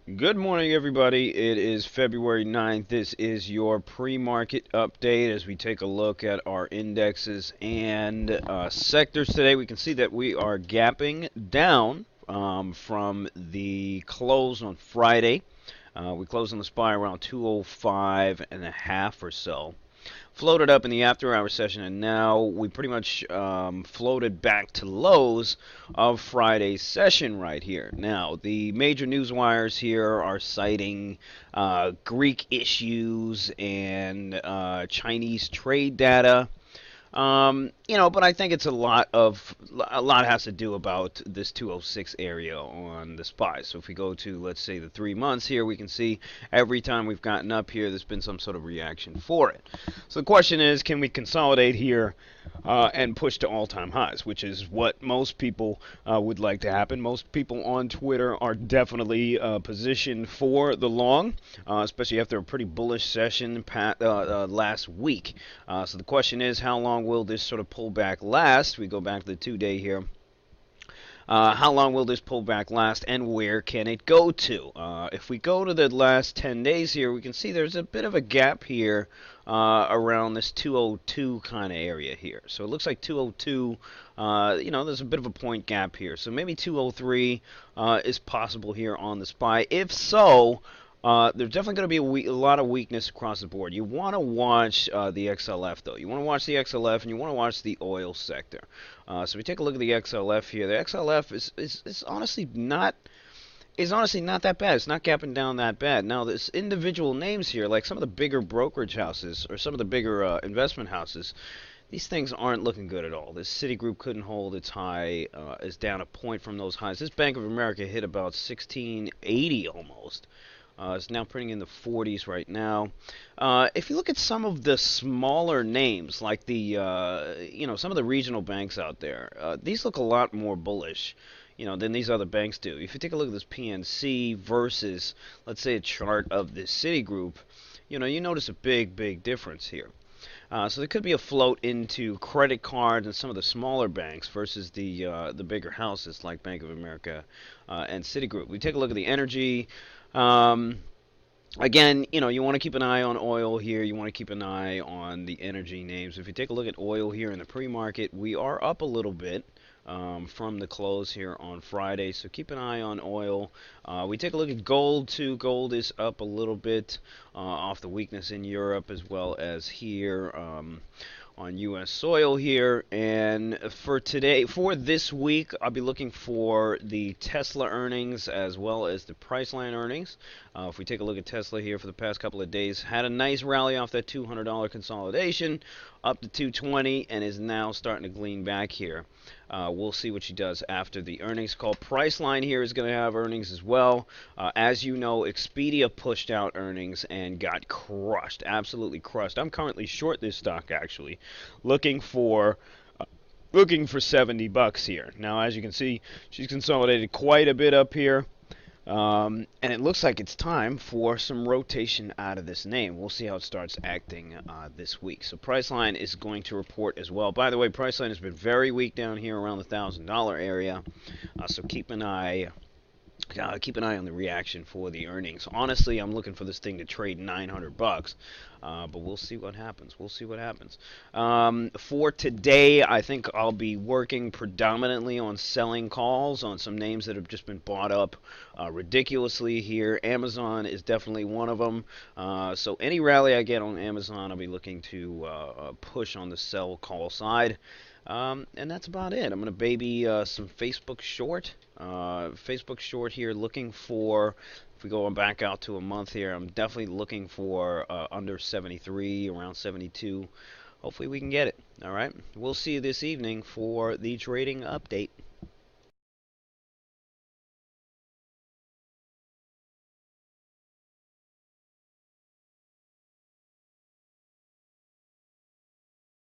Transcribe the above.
Good morning, everybody. It is February 9th. This is your pre-market update as we take a look at our indexes and sectors today. We can see that we are gapping down from the close on Friday. We closed on the SPY around 205 and a half or so. Floated up in the after hour session, and now we pretty much floated back to lows of Friday's session right here. Now, the major news wires here are citing Greek issues and Chinese trade data. But I think it's a lot has to do about this 206 area on the SPY. So if we go to, let's say, the 3 months here, we can see every time we've gotten up here, there's been some sort of reaction for it. So the question is, can we consolidate here and push to all-time highs, which is what most people would like to happen. Most people on Twitter are definitely positioned for the long, especially after a pretty bullish session last week. So the question is, how long will this sort of pullback last? We go back to the 2 day here. How long will this pullback last, and where can it go to? If we go to the last 10 days here, we can see there's a bit of a gap here around this 202 kind of area here. So it looks like 202, there's a bit of a point gap here. So maybe 203 is possible here on the SPY. If so, there's definitely going to be a lot of weakness across the board. You want to watch the XLF, though. You want to watch the XLF, and you want to watch the oil sector. So we take a look at the XLF here. The XLF is honestly not that bad. It's not gapping down that bad. Now, there's individual names here, like some of the bigger brokerage houses or some of the bigger investment houses. These things aren't looking good at all. This Citigroup couldn't hold its high, is down a point from those highs. This Bank of America hit about 1680 almost. It's now printing in the 40s right now. If you look at some of the smaller names, like some of the regional banks out there, these look a lot more bullish, than these other banks do. If you take a look at this PNC versus, let's say, a chart of this Citigroup, you notice a big, big difference here. So there could be a float into credit cards and some of the smaller banks versus the bigger houses like Bank of America and Citigroup. We take a look at the energy. Um, Again, you want to keep an eye on oil here. You want to keep an eye on the energy names. If you take a look at oil here in the pre-market, we are up a little bit from the close here on Friday. So keep an eye on oil. We take a look at gold too. Gold is up a little bit off the weakness in Europe as well as here. On U.S. soil here. And for this week, I'll be looking for the Tesla earnings as well as the Priceline earnings. If we take a look at Tesla here for the past couple of days, had a nice rally off that $200 consolidation up to 220 and is now starting to glean back here. We'll see what she does after the earnings call. Priceline here is going to have earnings as well. As you know, Expedia pushed out earnings and got crushed, absolutely crushed. I'm currently short this stock actually, looking for $70 here. Now, as you can see, she's consolidated quite a bit up here. And it looks like it's time for some rotation out of this name. We'll see how it starts acting this week. So Priceline is going to report as well. By the way, Priceline has been very weak down here around the $1,000 area. So keep an eye on the reaction for the earnings. Honestly, I'm looking for this thing to trade $900, but we'll see what happens. We'll see what happens. For today, I think I'll be working predominantly on selling calls on some names that have just been bought up ridiculously here. Amazon is definitely one of them. So any rally I get on Amazon, I'll be looking to push on the sell call side. And that's about it. I'm going to baby some Facebook short. Facebook short here, looking for, if we go back out to a month here, I'm definitely looking for under 73, around 72. Hopefully we can get it. All right. We'll see you this evening for the trading update.